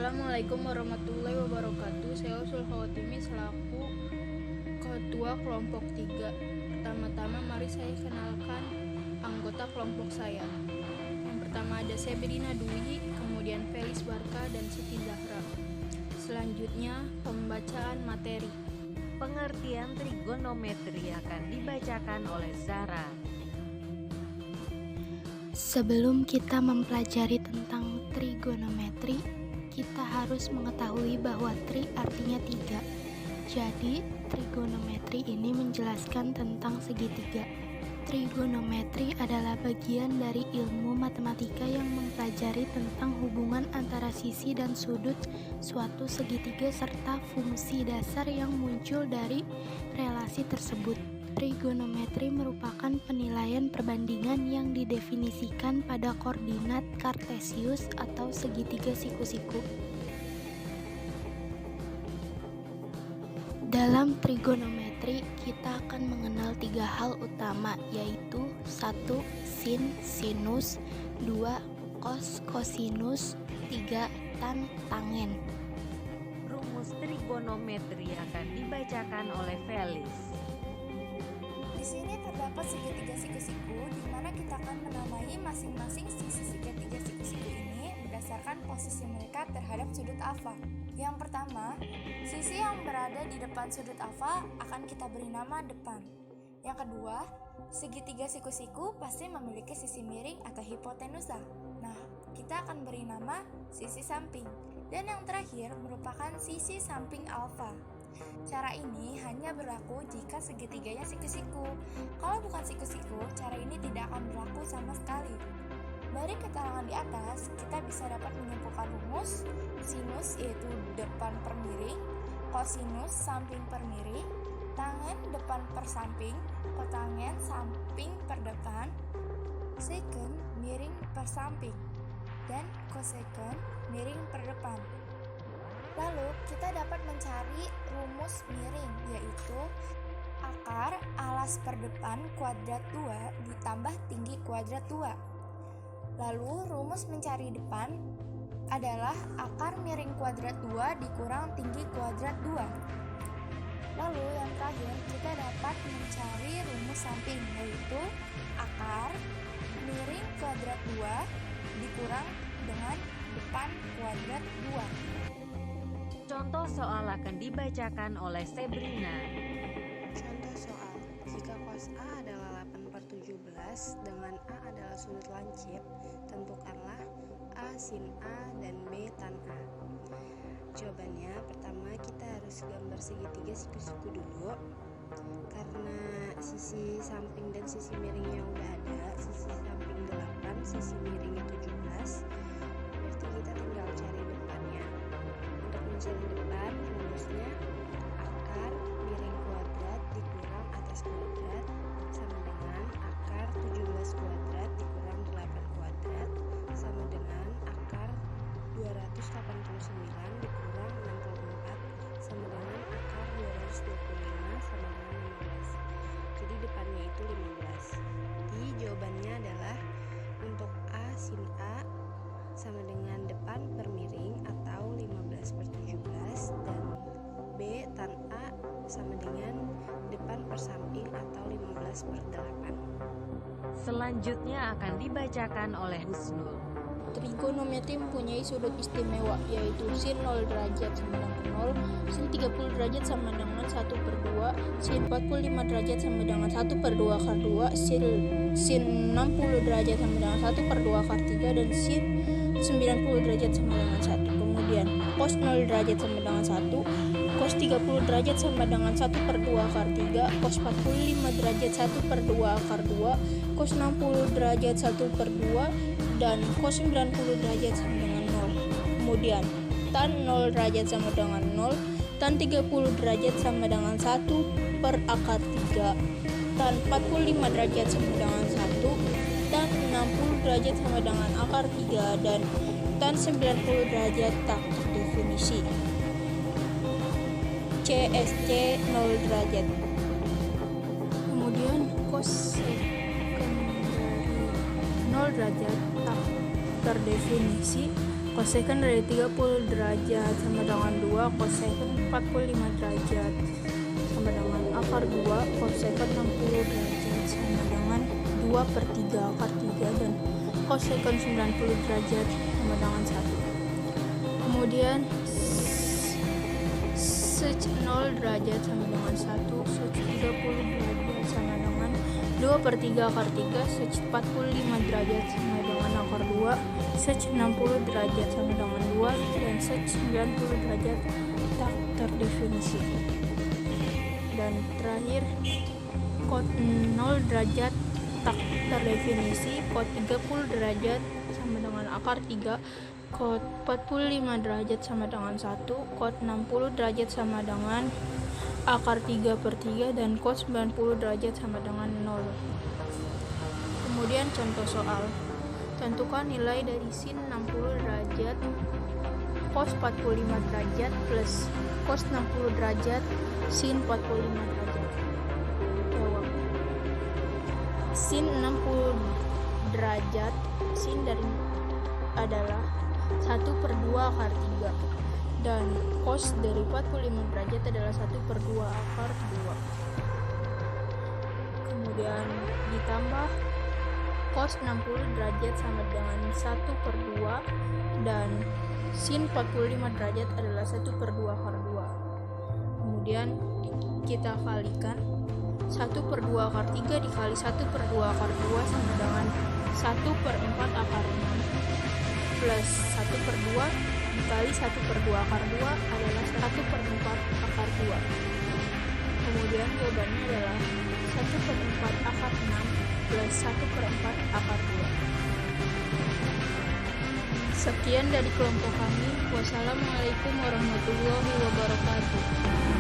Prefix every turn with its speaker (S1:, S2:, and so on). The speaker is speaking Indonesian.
S1: Assalamualaikum warahmatullahi wabarakatuh. Saya Usul Khawatimi selaku Ketua Kelompok 3. Pertama-tama mari saya kenalkan anggota kelompok saya. Yang pertama ada Sebrina Dwi, kemudian Felis Barka dan Siti Zahra. Selanjutnya pembacaan materi.
S2: Pengertian trigonometri akan dibacakan oleh Zahra.
S3: Sebelum kita mempelajari tentang trigonometri, kita harus mengetahui bahwa tri artinya 3. Jadi, trigonometri ini menjelaskan tentang segitiga. Trigonometri adalah bagian dari ilmu matematika yang mempelajari tentang hubungan antara sisi dan sudut suatu segitiga serta fungsi dasar yang muncul dari relasi tersebut. Trigonometri merupakan penilaian perbandingan yang didefinisikan pada koordinat kartesius atau segitiga siku-siku. Dalam trigonometri, kita akan mengenal 3 hal utama, yaitu 1. Sin, sinus, 2. Cos, kosinus, 3. Tan, tangen.
S2: Rumus trigonometri akan dibacakan oleh Felis.
S4: Di sini terdapat segitiga siku-siku di mana kita akan menamai masing-masing sisi segitiga siku-siku ini berdasarkan posisi mereka terhadap sudut alfa. Yang pertama, sisi yang berada di depan sudut alfa akan kita beri nama depan. Yang kedua, segitiga siku-siku pasti memiliki sisi miring atau hipotenusa. Nah, kita akan beri nama sisi samping. Dan yang terakhir merupakan sisi samping alfa. Cara ini hanya berlaku jika segitiganya siku-siku. Kalau bukan siku-siku, cara ini tidak akan berlaku sama sekali. Dari keterangan di atas, kita bisa dapat menyimpulkan rumus sinus yaitu depan per miring, kosinus samping per miring, tangen depan per samping, kotangen samping per depan, seken miring per samping, dan koseken miring per depan. Lalu kita dapat mencari rumus miring, yaitu akar alas per depan kuadrat 2 ditambah tinggi kuadrat 2. Lalu rumus mencari depan adalah akar miring kuadrat 2 dikurang tinggi kuadrat 2. Lalu yang terakhir kita dapat mencari rumus samping, yaitu akar miring kuadrat 2 dikurang dengan depan kuadrat 2.
S2: Contoh soal akan dibacakan oleh Sebrina.
S5: Contoh soal, jika cos A adalah 8/17 dengan A adalah sudut lancip, tentukanlah A sin A dan B tan A. Jawabannya, pertama kita harus gambar segitiga siku-siku dulu. Karena sisi samping dan sisi miringnya udah ada, sisi samping 8, sisi miringnya 17, berarti kita tinggal cari depannya. Untuk mencari depan, rumusnya akar miring kuadrat dikurang atas kuadrat sama dengan akar 17 kuadrat dikurang 8 kuadrat sama dengan akar 289 dikurang 64 sama dengan akar 225 sama dengan 15. Jadi depannya itu 15. Jadi jawabannya adalah untuk A sin A sama dengan depan per miring atau 15/17 dan B tan A sama dengan depan per samping atau 15/8.
S2: Selanjutnya akan dibacakan oleh Husnul.
S1: Trigonometri mempunyai sudut istimewa, yaitu sin 0 derajat sama dengan 0, sin 30 derajat sama dengan 1/2, sin 45 derajat sama dengan 1/2 akar 2, sin 60 derajat sama dengan 1/2 akar 3, dan sin 90 derajat sama dengan 1. Kemudian cos 0 derajat sama dengan 1, cos 30 derajat sama dengan 1/2 akar 3, cos 45 derajat 1/2 akar 2, cos 60 derajat 1/2, dan cos 90 derajat sama dengan 0. Kemudian tan 0 derajat sama dengan 0, tan 30 derajat sama dengan 1 per akar 3, tan 45 derajat sama dengan 1, tan 60 derajat sama dengan akar 3, dan tan 90 derajat tak terdefinisi. CSC 0 derajat. Kemudian cosecant dari 0 derajat tak terdefinisi. Kosekon dari 30 derajat sama dengan 2 kosekon 45 derajat sama dengan akar 2 kosekon 60 derajat sama dengan 2/3 akar 3 dan kosekon 90 derajat sama dengan 1. Kemudian sec 0 derajat sama dengan 1, sec 30 derajat sama dengan 2/3 akar 3, sec 45 derajat sama dengan akar 2, sec 60 derajat sama dengan 2, dan sec 90 derajat tak terdefinisi. Dan terakhir, kot 0 derajat tak terdefinisi, kot 30 derajat sama dengan akar 3, kot 45 derajat sama dengan 1, kot 60 derajat sama dengan akar 3/3, dan kot 90 derajat sama dengan 0. Kemudian contoh soal. Tentukan nilai dari sin 60 derajat cos 45 derajat plus cos 60 derajat sin 45 derajat. Jawab. Sin 60 derajat, sin dari adalah 1/2 akar 3 dan cos dari 45 derajat adalah 1/2 akar 2. Kemudian ditambah cos 60 derajat sama dengan 1/2 dan sin 45 derajat adalah 1/2 akar 2. Kemudian kita kalikan 1/2 akar 3 dikali 1/2 akar 2 sama dengan 1/4 akar 6 plus 1/2 dikali 1/2 akar 2 adalah 1/4 akar 2. Kemudian jawabannya adalah 1/4 akar 6 plus 1/4 akar 2. Sekian dari kelompok kami. Wassalamualaikum warahmatullahi wabarakatuh.